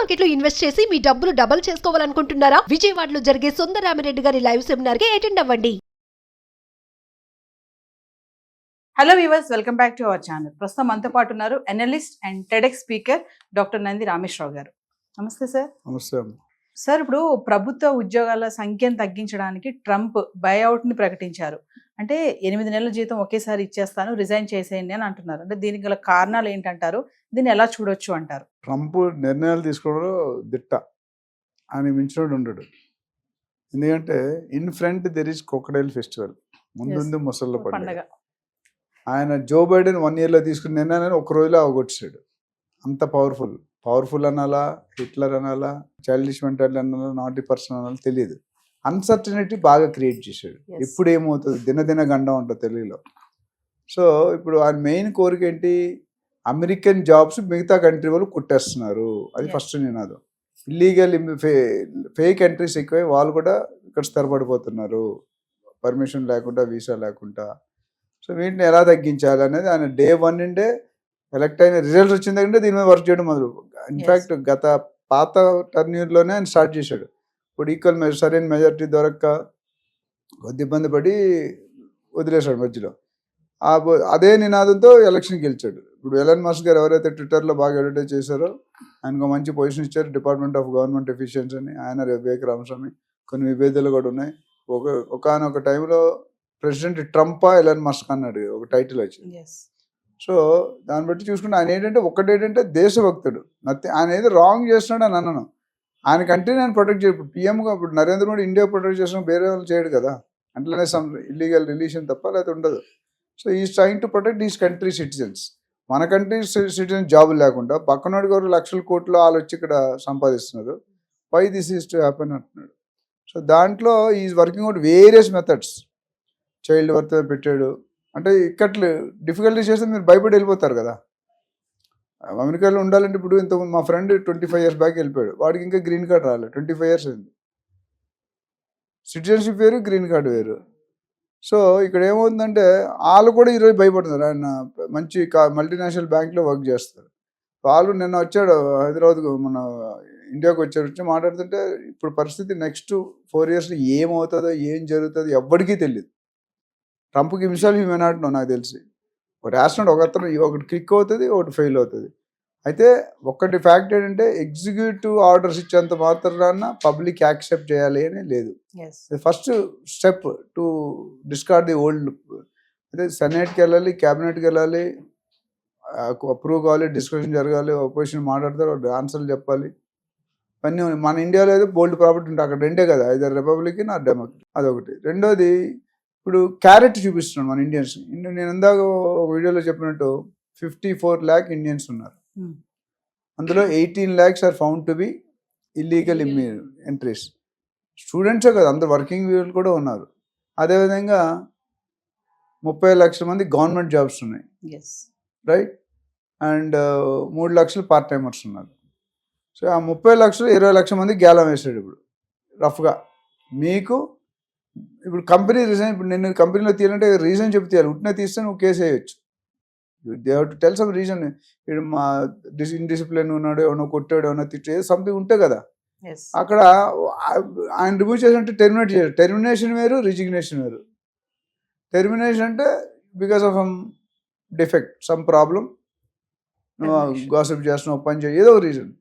Market లో invest చేసి మీ డబ్బులు డబుల్ చేసుకోవాలనుకుంటున్నారా? విజయవాడలో జరిగే సుందరరామిరెడ్డి గారి లైవ్ సెమినార్ కి అటెండ్ అవ్వండి. Hello viewers, welcome back to our channel. ప్రస్తుతం మనతో పాటు ఉన్నారు analyst and TEDx speaker doctor Nandi Rameshwar Rao గారు. నమస్తే సార్. నమస్తే. సార్, ఇప్పుడు ప్రభుత్వ ఉద్యోగాల సంఖ్యను తగ్గించడానికి ట్రంప్ బైఅవుట్ ని ప్రకటించారు. అంటే 8 నెలల జీతం ఒకేసారి ఇచ్చేస్తాను, రిజైన్ చేసేయండి అని అంటున్నారు. అంటే దీనికి గల కారణాలు ఏంటంటారు? దీన్ని ఎలా చూడొచ్చు అంటారు? ట్రంప్ నిర్ణయాలు తీసుకోవడంలో దిట్ట, ఆయన మించినోడు ఉండడు. ఎందుకంటే in front there is crocodile festival, ముందు ముసళ్ళ పండుగ. ఆయన జో బైడెన్ 1 yearలో తీసుకున్న నిర్ణయాన్ని ఒక రోజులో అవగొచ్చాడు. అంత పవర్ఫుల్ అనాలా, హిట్లర్ అనాలా, చైల్డిష్ మెంటాలిటీ అనాలా, నాటీ పర్సన్ అనాలా తెలియదు. అన్సర్టనిటీ బాగా క్రియేట్ చేశాడు. ఇప్పుడు ఏమవుతుంది, దినదిన గండం ఉంటుంది తెలుగులో. సో ఇప్పుడు ఆయన మెయిన్ కోరిక ఏంటి, అమెరికన్ జాబ్స్ మిగతా కంట్రీ వాళ్ళు కొట్టేస్తున్నారు, అది ఫస్ట్ నినాదం. ఇల్లీగల్ ఫేక్ ఎంట్రీస్ ఎక్కువై వాళ్ళు కూడా ఇక్కడ స్థిరపడిపోతున్నారు, పర్మిషన్ లేకుండా, వీసా లేకుండా. సో వీటిని ఎలా తగ్గించాలి అనేది ఆయన డే 1 నుండే ఎలక్ట్ అయిన రిజల్ట్స్ వచ్చిన దగ్గర దీని మీద వర్క్ చేయడం మొదలు. ఇన్ఫ్యాక్ట్ గత పాత టర్న్యూర్లోనే ఆయన స్టార్ట్ చేశాడు. ఇప్పుడు ఈక్వల్ సరైన మెజారిటీ దొరక్క కొద్ది ఇబ్బంది పడి వదిలేశాడు మధ్యలో. అదే నినాదంతో ఎలక్షన్ గెలిచాడు. ఇప్పుడు ఎలన్ మస్క్ గారు ఎవరైతే ట్విట్టర్లో బాగా అడ్వర్టైజ్ చేశారో ఆయనకు మంచి పొజిషన్ ఇచ్చారు, డిపార్ట్మెంట్ ఆఫ్ గవర్నమెంట్ ఎఫిషియన్సీ అని. ఆయన వివేక్ రామస్వామి, కొన్ని విభేదాలు కూడా ఉన్నాయి. ఒకనొక టైంలో ప్రెసిడెంట్ ట్రంపా ఎలన్ మస్క్ అన్నాడు, ఒక టైటిల్ వచ్చింది. సో దాన్ని బట్టి చూసుకుంటే ఆయన ఏంటంటే దేశభక్తుడు. ఆయన ఏదో రాంగ్ చేస్తున్నాడు అని అన్నాను. ఆయన కంట్రీని ఆయన ప్రొటెక్ట్ చేయడు. ఇప్పుడు పిఎంగా ఇప్పుడు నరేంద్ర మోడీ ఇండియా ప్రొటెక్ట్ చేసిన వేరే వాళ్ళు చేయడు కదా, అంటేనే సమ్ ఇల్లీగల్ రిలీషన్ తప్ప లేకపోతే ఉండదు. So is trying to protect these country citizens. మన కంట్రీ సిటిజన్స్ జాబులు లేకుండా పక్కనోడి గారు లక్షల కోట్లు వాళ్ళు వచ్చి ఇక్కడ సంపాదిస్తున్నారు. Why this is to happen అంటున్నాడు. సో దాంట్లో is working out various methods. Child worth పెట్టాడు. అంటే ఇక్కట్లు డిఫికల్టీస్ చేస్తే మీరు భయపడి వెళ్ళిపోతారు కదా. అమెరికాలో ఉండాలంటే ఇప్పుడు ఇంత మా ఫ్రెండ్ 25 years బ్యాక్ వెళ్ళిపోయాడు, వాడికి ఇంకా గ్రీన్ కార్డ్ రాలేదు. 25 years అయింది. సిటిజన్షిప్ వేరు, గ్రీన్ కార్డు వేరు. సో ఇక్కడ ఏమవుతుందంటే వాళ్ళు కూడా ఈరోజు భయపడుతున్నారు. ఆయన మంచి మల్టీనేషనల్ బ్యాంక్లో వర్క్ చేస్తారు. వాళ్ళు నిన్న వచ్చాడు హైదరాబాద్కు, మన ఇండియాకు వచ్చి మాట్లాడుతుంటే ఇప్పుడు పరిస్థితి నెక్స్ట్ 4 yearsలో ఏమవుతుందో ఏం జరుగుతుందో ఎవ్వడికీ తెలియదు. ట్రంప్కి హిమ్సెల్ఫ్ మే నాట్ నో, నాకు తెలిసి ఒకటి యాస్ట్రానట్ ఒకటి క్లిక్ అవుతుంది, ఒకటి ఫెయిల్ అవుతుంది. అయితే ఒకటి ఫ్యాక్ట్ ఏంటంటే ఎగ్జిక్యూటివ్ ఆర్డర్స్ ఇచ్చేంత మాత్రాన పబ్లిక్ యాక్సెప్ట్ చేయాలి అని లేదు. First step to discard the old. అయితే సెనేట్కి వెళ్ళాలి, క్యాబినెట్కి వెళ్ళాలి, అప్రూవ్ కావాలి, డిస్కషన్ జరగాలి, అపోజిషన్ మాట్లాడతారు, ఆన్సర్లు చెప్పాలి. అన్నీ మన ఇండియాలో అయితే బోల్డ్ ప్రాపర్టీ ఉంటుంది, అక్కడ రెండే కదా, ఐదర్ రిపబ్లికన్ ఆర్ డెమోక్రట్. అదొకటి. రెండోది ఇప్పుడు క్యారెట్ చూపిస్తున్నాడు మన ఇండియన్స్. నేను ఇందాక ఒక వీడియోలో చెప్పినట్టు 54 lakh ఇండియన్స్ ఉన్నారు. అందులో 18 lakhs are found to be illegal entries. స్టూడెంట్సే కదా, అందరు వర్కింగ్ పీపుల్ కూడా ఉన్నారు. అదేవిధంగా 30 lakhs మంది గవర్నమెంట్ జాబ్స్ ఉన్నాయి, right? And 3 lakhs part timers ఉన్నారు. సో ఆ 30 lakhs 20 lakhs మంది గ్యాలం వేసాడు. ఇప్పుడు రఫ్గా మీకు ఇప్పుడు కంపెనీ రీజన్, ఇప్పుడు నేను కంపెనీలో తీయాలంటే రీజన్ చెప్పి తీయాలి. ఉట్టినే తీస్తే నువ్వు కేసు వేయచ్చు. They have to tell some reason. ఇప్పుడు మా ఇన్డిసిప్లిన్ ఉన్నాడు, ఏమన్నా కొట్టాడు, ఏమన్నా తిట్టాడు, సంథింగ్ ఉంటే కదా. అక్కడ ఆయన రిమూవ్ చేసినట్టు టెర్మినేట్ చేయరు. టెర్మినేషన్ వేరు, రిజిగ్నేషన్ వేరు. టెర్మినేషన్ అంటే because of some defect, some problem, నువ్వు గాసిప్ చేస్తున్నావు, పని చేయ, ఏదో ఒక రీజన్.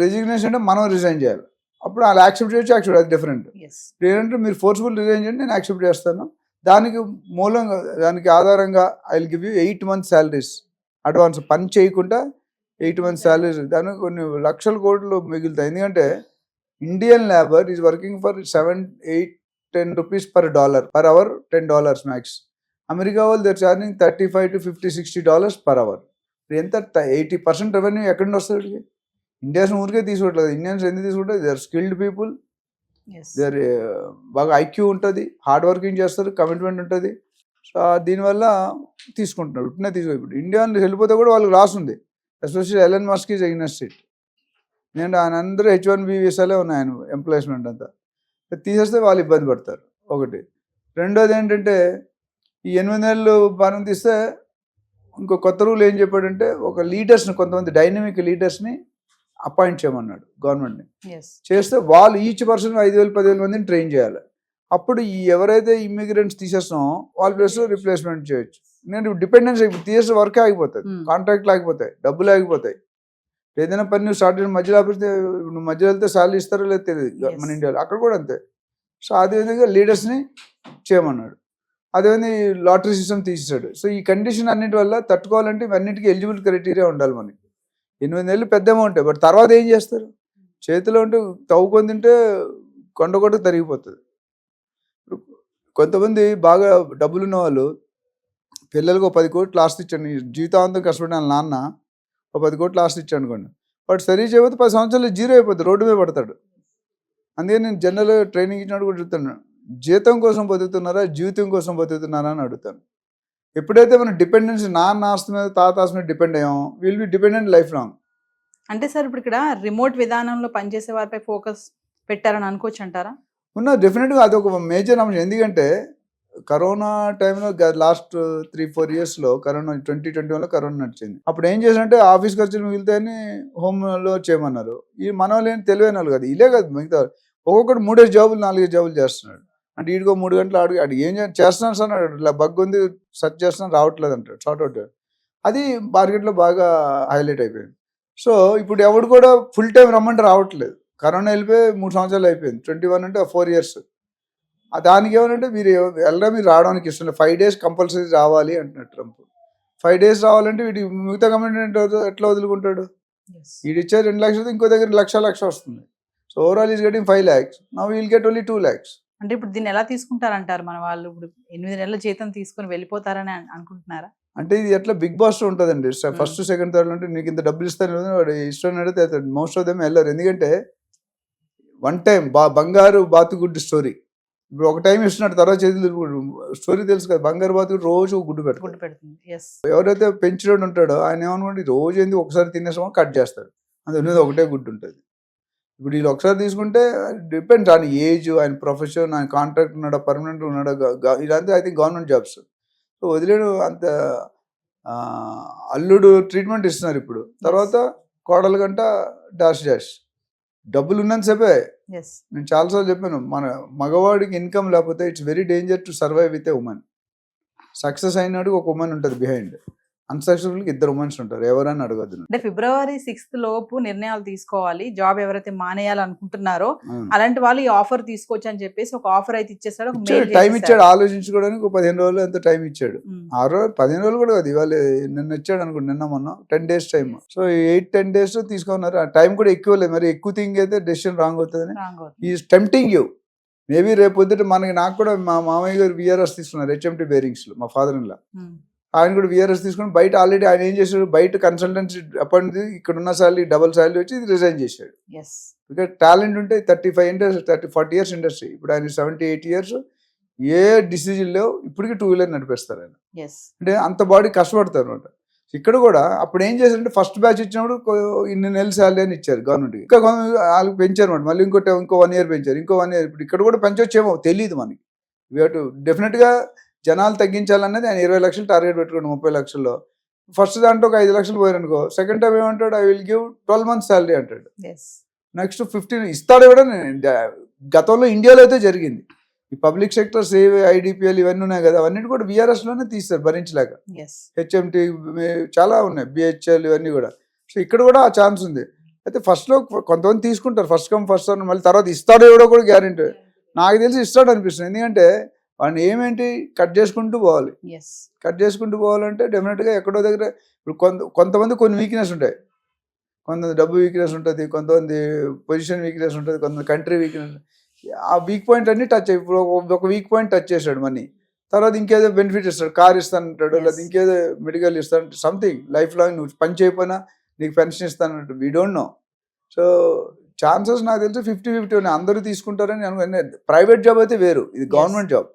రెజిగ్నేషన్ అంటే మనం రిజైన్ చేయాలి. అప్పుడు వాళ్ళు యాక్సెప్ట్ చేయొచ్చు, అది డిఫరెంట్. ఏంటంటే మీరు ఫోర్స్ఫుల్ రిజైన్ చేయండి, నేను యాక్సెప్ట్ చేస్తాను. దానికి మూలంగా, దానికి ఆధారంగా I will give you 8 months salaries advance. పని చేయకుండా 8 months salaries. దానికి కొన్ని లక్షల కోట్లు మిగులుతాయి. ఎందుకంటే Indian labour is working for 7, 8, 10 rupees per dollar per hour, $10 max. America వాళ్ళు there charging $35 to $50, $60 per hour. ఎంత 80% రెవెన్యూ ఎక్కడి నుండి వస్తుంది? ఇండియన్స్ ఊరికే తీసుకోవట్లేదు. ఇండియన్స్ ఎందుకు తీసుకుంటారు? They are skilled people, they are బాగా ఐక్యూ ఉంటుంది, హార్డ్ వర్కింగ్ చేస్తారు, కమిట్మెంట్ ఉంటుంది. సో దీనివల్ల తీసుకుంటున్నారు. ఇప్పుడే ఇప్పుడు ఇండియా వెళ్ళిపోతే కూడా వాళ్ళకి లాస్ ఉంది. Especially Elon Musk is against it. నేను ఆయన అందరూ H1B వీసాలే ఉన్నాయి, ఆయన ఎంప్లాయ్మెంట్ అంతా. తీసేస్తే వాళ్ళు ఇబ్బంది పడతారు ఒకటి. రెండోది ఏంటంటే ఈ 8 నెలలు భారం తీస్తే ఇంకో కొత్త రూల్ ఏం చెప్పాడంటే, ఒక లీడర్స్ని, కొంతమంది డైనమిక్ లీడర్స్ని అపాయింట్ చేయమన్నాడు గవర్నమెంట్ని. ఎస్ చేస్తే వాళ్ళు ఈచ్ పర్సన్ 5,000 10,000 మందిని ట్రైన్ చేయాలి. అప్పుడు ఈ ఎవరైతే ఇమ్మిగ్రెంట్స్ తీసేస్తున్నామో వాళ్ళ ప్లేస్ రిప్లేస్మెంట్ చేయొచ్చు. నేను డిపెండెన్స్ తీసేస్తే వర్కే ఆగిపోతుంది, కాంట్రాక్ట్లు ఆగిపోతాయి, డబ్బులు ఆగిపోతాయి. ఏదైనా పని నువ్వు స్టార్ట్ చేసిన మధ్యలో ఆపిస్తే నువ్వు మధ్యలో వెళ్తే శాలరీ ఇస్తారో లేదో తెలియదు మన ఇండియాలో, అక్కడ కూడా అంతే. సో అదేవిధంగా లీడర్స్ని చేయమన్నాడు. అదేవిధంగా ఈ లాటరీ సిస్టమ్ తీసేశాడు. సో ఈ కండిషన్ అన్నిటి వల్ల తట్టుకోవాలంటే ఇవన్నిటికీ ఎలిజిబుల్ క్రైటీరియా ఉండాలి మనకి. 8 నెలలు పెద్ద అమౌంట్, బట్ తర్వాత ఏం చేస్తారు? చేతిలో ఉంటే తవ్వుకొని తింటే కొండ కొట్ట తరిగిపోతుంది. కొంతమంది బాగా డబ్బులున్న వాళ్ళు పిల్లలకు 10 కోట్లు ఆస్తి ఇచ్చాడు, జీవితాంతం కష్టపడిన వాళ్ళ నాన్న 10 కోట్లు ఆస్తి ఇచ్చాడు అనుకోండి, బట్ సరి చేయకపోతే 10 సంవత్సరాలు జీరో అయిపోతుంది, రోడ్డు మీద పడతాడు. అందుకే నేను జనరల్ ట్రైనింగ్ ఇచ్చినట్టు కూడా చెప్తాను, జీతం కోసం బతుకుతున్నారా జీవితం కోసం బతుకుతున్నారా అని అడుగుతాను. ఎప్పుడైతే మనం డిపెండెన్స్ నాన్న ఆస్తి మీద తాత ఆస్తి మీద డిపెండ్ అయ్యాం, will be dependent life long. అంటే సార్ ఇప్పుడు ఇక్కడ రిమోట్ విధానంలో పనిచేసే వారిపై ఫోకస్ పెట్టారని అనుకోవచ్చు అంటారా? డెఫినెట్గా అది ఒక మేజర్ అంశం. ఎందుకంటే కరోనా టైంలో లాస్ట్ 3-4 ఇయర్స్లో కరోనా 2021లో కరోనా నడిచింది. అప్పుడు ఏం చేశారంటే ఆఫీస్ ఖర్చులు మిగిలితేనే హోమ్లో చేయమన్నారు. ఈ మన వాళ్ళు ఏం తెలివైన వాళ్ళు కదా, ఇలే కదా మిగతా ఒక్కొక్కటి 3 జాబులు 4 జాబులు చేస్తున్నాడు. అంటే వీడికో 3 గంటలు అడిగి ఏం చేస్తున్నాను సార్ అన్నాడు, ఇలా బగ్ ఉంది సెర్చ్ చేస్తున్నాను రావట్లేదు అంటాడు, సార్ట్అవుట్. అది మార్కెట్లో బాగా హైలైట్ అయిపోయింది. సో ఇప్పుడు ఎవడు కూడా ఫుల్ టైం రమ్మంటే రావట్లేదు. కరోనా వెళ్ళిపోయి 3 సంవత్సరాలు అయిపోయింది, 21 అంటే 4 years. దానికి ఏమనంటే మీరు మీరు రావడానికి ఇష్టం లేదు, 5 days కంపల్సరీ రావాలి అంటున్నాడు ట్రంప్. 5 days రావాలంటే వీడి మిగతా కమిట్మెంట్ ఎట్లా వదులుకుంటాడు? వీడు ఇచ్చే 2 లక్షలు ఇంకో దగ్గర లక్ష వస్తుంది. So overall is getting 5 lakhs. Now will get only 2 lakhs. అంటే ఇప్పుడు దీన్ని ఎలా తీసుకుంటారంటారు మన వాళ్ళు? ఇప్పుడు 8 నెలల జీతం తీసుకుని వెళ్ళిపోతారని అనుకుంటున్నారా? అంటే ఇది ఎట్లా బిగ్ బాస్ ఉంటుందండి. ఫస్ట్ సెకండ్ థర్డ్ అంటే నీకు ఇంత డబ్బులు ఇస్తాను వాడు ఇష్టం అడిగితే మోస్ట్ ఆఫ్ దెమ్ వెళ్ళారు. ఎందుకంటే వన్ టైం బంగారు బాతుగుడ్డు స్టోరీ. ఇప్పుడు ఒక టైం ఇస్తున్నాడు, తర్వాత చేతులు స్టోరీ తెలుసు కదా, బంగారు బాతుగుడ్డు రోజు గుడ్డు పెడుతుంది. ఎవరైతే పెంచుడు ఉంటాడో ఆయన ఏమనుకోండి రోజు ఏంది ఒకసారి తినేసామో కట్ చేస్తాడు, అందులో ఒకటే గుడ్డు ఉంటుంది. ఇప్పుడు వీళ్ళు ఒకసారి తీసుకుంటే డిపెండ్స్ ఆయన ఏజ్, ఆయన ప్రొఫెషన్, ఆయన కాంట్రాక్ట్ ఉన్నాడా, పర్మనెంట్ ఉన్నాడా, ఇదంతా I think government jobs. So వదిలేడు అంత అల్లుడు ట్రీట్మెంట్ ఇస్తున్నారు. ఇప్పుడు తర్వాత కోడలు గంట డాష్ డబ్బులు ఉన్నంతసేపే. నేను చాలాసార్లు చెప్పాను, మన మగవాడికి ఇన్కమ్ లేకపోతే it's very danger to survive with a women. Success అయినాడు ఒక ఉమెన్ ఉంటుంది బిహైండ్, అన్సక్సెస్ఫుల్కి 2 ఉమెన్స్ ఉంటారు, ఎవరని అడగద్దు. అంటే February 6th లోపు నిర్ణయాలు తీసుకోవాలి, జాబ్ ఎవరైతే మానేయాలనుకుంటున్నారో అలాంటి వాళ్ళు ఈ ఆఫర్ తీసుకోవచ్చు అని చెప్పేసి ఒక ఆఫర్ అయితే ఇచ్చేసాడు. టైం ఇచ్చాడు ఆలోచించుకోవడానికి, ఒక 15 రోజులు ఎంత టైం ఇచ్చాడు. 15 రోజులు కూడా కాదు, ఇవాళ నిన్న ఇచ్చాడు అనుకోండి, నిన్న మొన్న 10 days టైం. సో 8-10 days తీసుకున్నారు. ఆ టైం కూడా ఎక్కువ లేదు, మరి ఎక్కువ థింక్ అయితే డెసిషన్ రాంగ్ అవుతుందని ఈజ్ టెంప్టింగ్ యూ. మేబీ రేపు పొద్దుట నాకు కూడా మా మామయ్య గారు VRS తీసుకున్నారు HMT బేరింగ్స్లో, మా ఫాదర్ ఇన్ లా. ఆయన కూడా VRS తీసుకుని బయట ఆల్రెడీ ఆయన ఏం చేశాడు, బయట కన్సల్టెన్సీ అపాయింట్, ఇక్కడ ఉన్న శాలరీ డబుల్ శాలరీ వచ్చి రిజైన్ చేశాడు. బికాజ్ టాలెంట్ ఉంటే 40 years ఇండస్ట్రీ. ఇప్పుడు ఆయన 78 years, ఏ డిసిజన్ లేవు, ఇప్పటికీ 2-wheeler నడిపిస్తారు ఆయన. అంటే అంత బాడీ కష్టపడతారు అనమాట. ఇక్కడ కూడా అప్పుడు ఏం చేశారంటే ఫస్ట్ బ్యాచ్ ఇచ్చినప్పుడు ఇన్ని నెలలు శాలరీ అని ఇచ్చారు గవర్నమెంట్కి, ఇంకా వాళ్ళకి పెంచారు అనమాట. మళ్ళీ ఇంకో 1 year పెంచారు, ఇంకో 1 year. ఇప్పుడు ఇక్కడ కూడా పెంచొచ్చేమో తెలియదు మనకి. డెఫినెట్గా జనాలు తగ్గించాలన్నది ఆయన 20 లక్షలు టార్గెట్ పెట్టుకోండి, 30 లక్షల్లో. ఫస్ట్ దాంట్లో ఒక 5 లక్షలు పోయారనుకో, సెకండ్ టైం ఏమంటాడు, I will give 12 months salary అంటాడు. నెక్స్ట్ 15 ఇస్తాడు కూడా. గతంలో ఇండియాలో అయితే జరిగింది. ఈ పబ్లిక్ సెక్టర్స్ IDPL ఇవన్నీ ఉన్నాయి కదా, అవన్నీ కూడా VRSలోనే తీస్తారు భరించలేక. HMT చాలా ఉన్నాయి, BHL ఇవన్నీ కూడా. సో ఇక్కడ కూడా ఆ ఛాన్స్ ఉంది. అయితే ఫస్ట్లో కొంతమంది తీసుకుంటారు, ఫస్ట్ కమ్ ఫస్ట్ సర్వ్, మళ్ళీ తర్వాత ఇస్తాడో ఎవడో కూడా గ్యారెంటీ. నాకు తెలిసి ఇస్తాడు అనిపిస్తుంది, ఎందుకంటే వాడిని ఏమేంటి కట్ చేసుకుంటూ పోవాలి. కట్ చేసుకుంటూ పోవాలంటే డెఫినెట్గా ఎక్కడో దగ్గర ఇప్పుడు కొంతమంది కొన్ని వీక్నెస్ ఉంటాయి. కొంతమంది డబ్బు వీక్నెస్ ఉంటుంది, కొంతమంది పొజిషన్ వీక్నెస్ ఉంటుంది, కొంతమంది కంట్రీ వీక్నెస్. ఆ వీక్ పాయింట్ అన్ని టచ్ అయ్యి, ఇప్పుడు ఒక వీక్ పాయింట్ టచ్ చేశాడు మనీ, తర్వాత ఇంకేదో బెనిఫిట్ ఇస్తాడు, కార్ ఇస్తానంటాడు, లేదా ఇంకేదో మెడికల్ ఇస్తానంటే, సంథింగ్ లైఫ్ లాంగ్ నువ్వు పని చేయకపోయినా నీకు పెన్షన్ ఇస్తానంటాడు. We don't know. So chances నాకు తెలిసి 50-50 ఉన్నాయి. అందరూ తీసుకుంటారని అనుకున్నా. ప్రైవేట్ జాబ్ అయితే వేరు, ఇది గవర్నమెంట్ జాబ్.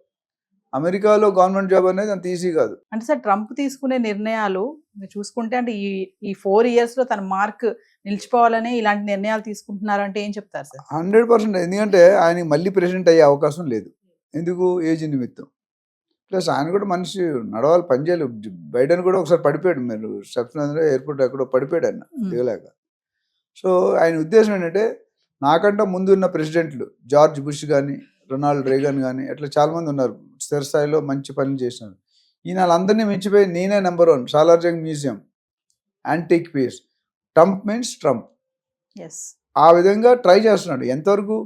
అమెరికాలో గవర్నమెంట్ జాబ్ అనేది అంత ఈజీ కాదు. అంటే సార్ ట్రంప్ తీసుకునే నిర్ణయాలు చూసుకుంటే, అంటే ఈ 4 years లో తన మార్క్ నిలిచిపోవాలని ఇలాంటి నిర్ణయాలు తీసుకుంటున్నారు అంటే ఏం చెప్తారు సార్? 100%. ఎందుకంటే ఆయన మళ్ళీ ప్రెసిడెంట్ అయ్యే అవకాశం లేదు. ఎందుకు? ఏజ్ నిమిత్తం. ప్లస్ ఆయన కూడా మనిషి నడవాలి, పనిచేయాలి. బైడెన్ కూడా ఒకసారి పడిపోయాడు, మీరు స్టెప్స్ ఎయిర్పోర్ట్ ఎక్కడో పడిపోయాడు ఆయన దిగలేక. సో ఆయన ఉద్దేశం ఏంటంటే నాకంటే ముందున్న ప్రెసిడెంట్లు జార్జ్ బుష్ కానీ రొనాల్డ్ రేగన్ కానీ అట్లా చాలామంది ఉన్నారు స్థిరస్థాయిలో మంచి పనులు చేసినారు. ఈయన వాళ్ళందరినీ మించిపోయి నేనే number 1 Salar Jung museum antique piece. Trump means Trump. Yes. ఆ విధంగా ట్రై చేస్తున్నాడు. ఎంతవరకు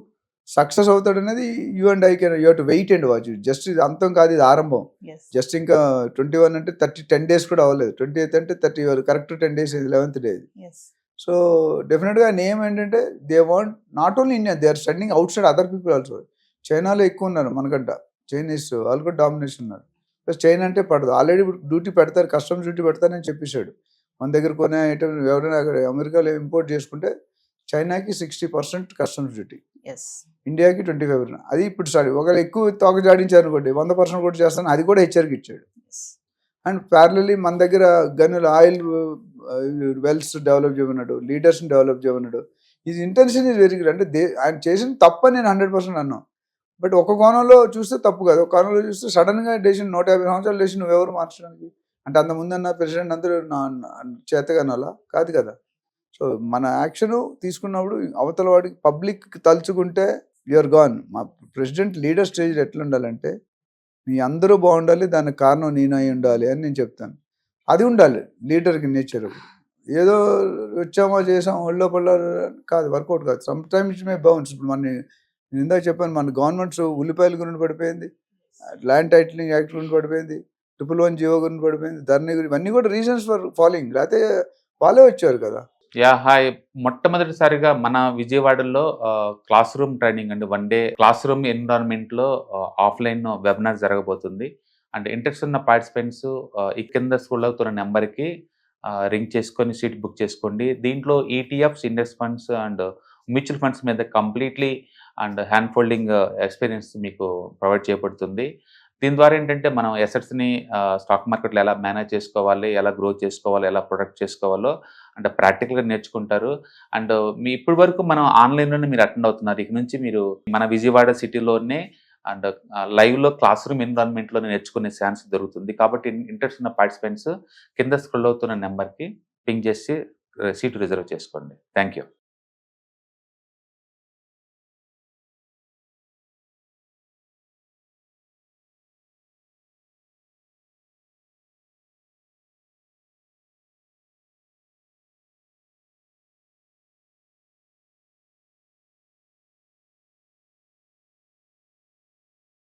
సక్సెస్ అవుతాడు అనేది you and I can you to wait and watch. Just ఇది అంతం కాదు, ఇది ఆరంభం. ఎస్. జస్ట్ ఇంకా 21 అంటే 10 days కూడా అవ్వలేదు. 28th అంటే 30 కరెక్ట్ 10 days, ఇది 11th day. ఎస్. సో డెఫినెట్గా నేమ్ ఏంటంటే they want not only India, they are studying outside other people also. చైనాలో ఎక్కువ ఉన్నారు మనకంట, చైనీస్ వాళ్ళు కూడా డామినేషన్ ఉన్నారు. ప్లస్ చైనా అంటే పడదు, ఆల్రెడీ డ్యూటీ పెడతారు, కస్టమ్స్ డ్యూటీ పెడతారని చెప్పేశాడు. మన దగ్గర కొనే ఐటమ్ ఎవరైనా అక్కడ అమెరికాలో ఇంపోర్ట్ చేసుకుంటే చైనాకి 60% కస్టమ్స్ డ్యూటీ, ఎస్. ఇండియాకి 25%. అది ఇప్పుడు సారీ ఒకవేళ ఎక్కువ తోక జాడించారు అనుకోండి 100% కూడా చేస్తాను, అది కూడా హెచ్చరిక ఇచ్చాడు. అండ్ ప్యారలీ మన దగ్గర గనులు ఆయిల్ వెల్స్ డెవలప్ చేయమన్నాడు, లీడర్స్ని డెవలప్ చేయమన్నాడు. ఇది ఇంటెన్షన్ ఈజ్ వెరీ గుడ్. అంటే ఆయన చేసిన తప్పని నేను 100% అన్నాను. బట్ ఒక కోణంలో చూస్తే తప్పు కాదు, ఒక కోణంలో చూస్తే సడన్గా డెసిషన్ 150 సంవత్సరాలు డెసిషన్ నువ్వెవరు మార్చడానికి? అంటే అంత ముందన్న ప్రెసిడెంట్ అందరూ చేతగానాలా? కాదు కదా. సో మన యాక్షన్ తీసుకున్నప్పుడు అవతల వాడికి పబ్లిక్ తలుచుకుంటే యూఆర్ గాన్. మా ప్రెసిడెంట్ లీడర్ స్టేజ్ ఎట్లా ఉండాలంటే మీ అందరూ బాగుండాలి, దానికి కారణం నేను అయి ఉండాలి అని నేను చెప్తాను. అది ఉండాలి లీడర్కి నేచర్. ఏదో వచ్చామో చేసామో ఒళ్ళో పళ్ళ కాదు, వర్కౌట్ కాదు. సమ్ టైమ్స్ మే బౌన్స్. ఇప్పుడు నేను ఇందాక చెప్పాను, మన గవర్నమెంట్స్ ఉల్లిపాయల గురించి పడిపోయింది, ల్యాండ్ టైటిలింగ్ యాక్ట్ గురించి పడిపోయింది, 111 జీవో గురించి పడిపోయింది, ధరణి గురించి, ఇవన్నీ కూడా రీజన్స్ ఫర్ ఫాలోయింగ్. లేకపోతే వాళ్ళే వచ్చారు కదా. Yeah hi. మొట్టమొదటిసారిగా మన విజయవాడలో క్లాస్ రూమ్ ట్రైనింగ్ అండి, 1 day క్లాస్ రూమ్ ఎన్విరాన్మెంట్లో ఆఫ్లైన్ వెబినార్ జరగబోతుంది. అండ్ ఇంట్రెస్ట్ ఉన్న పార్టిసిపెంట్స్ ఈ కింద స్కూల్ అవుతున్న నెంబర్కి రింగ్ చేసుకొని సీట్ బుక్ చేసుకోండి. దీంట్లో ETFs, index funds and mutual funds మీద completely and hand holding experience మీకు ప్రొవైడ్ చేయబడుతుంది. దీని ద్వారా ఏంటంటే మనం ఎసెట్స్ని స్టాక్ మార్కెట్లో ఎలా మేనేజ్ చేసుకోవాలి, ఎలా గ్రో చేసుకోవాలి, ఎలా ప్రొడక్ట్ చేసుకోవాలో అంటే ప్రాక్టికల్గా నేర్చుకుంటారు. అండ్ మీ ఇప్పటి వరకు మనం ఆన్లైన్లోనే మీరు అటెండ్ అవుతున్నారు. ఇక నుంచి మీరు మన విజయవాడ సిటీలోనే అండ్ లైవ్లో క్లాస్ రూమ్ ఎన్విరాన్మెంట్లో నేర్చుకునే ఛాన్స్ దొరుకుతుంది. కాబట్టి ఇంట్రెస్ట్ ఉన్న పార్టిసిపెంట్స్ కింద స్క్రోల్ అవుతున్న నెంబర్కి పింగ్ చేసి సీటు రిజర్వ్ చేసుకోండి. Thank you.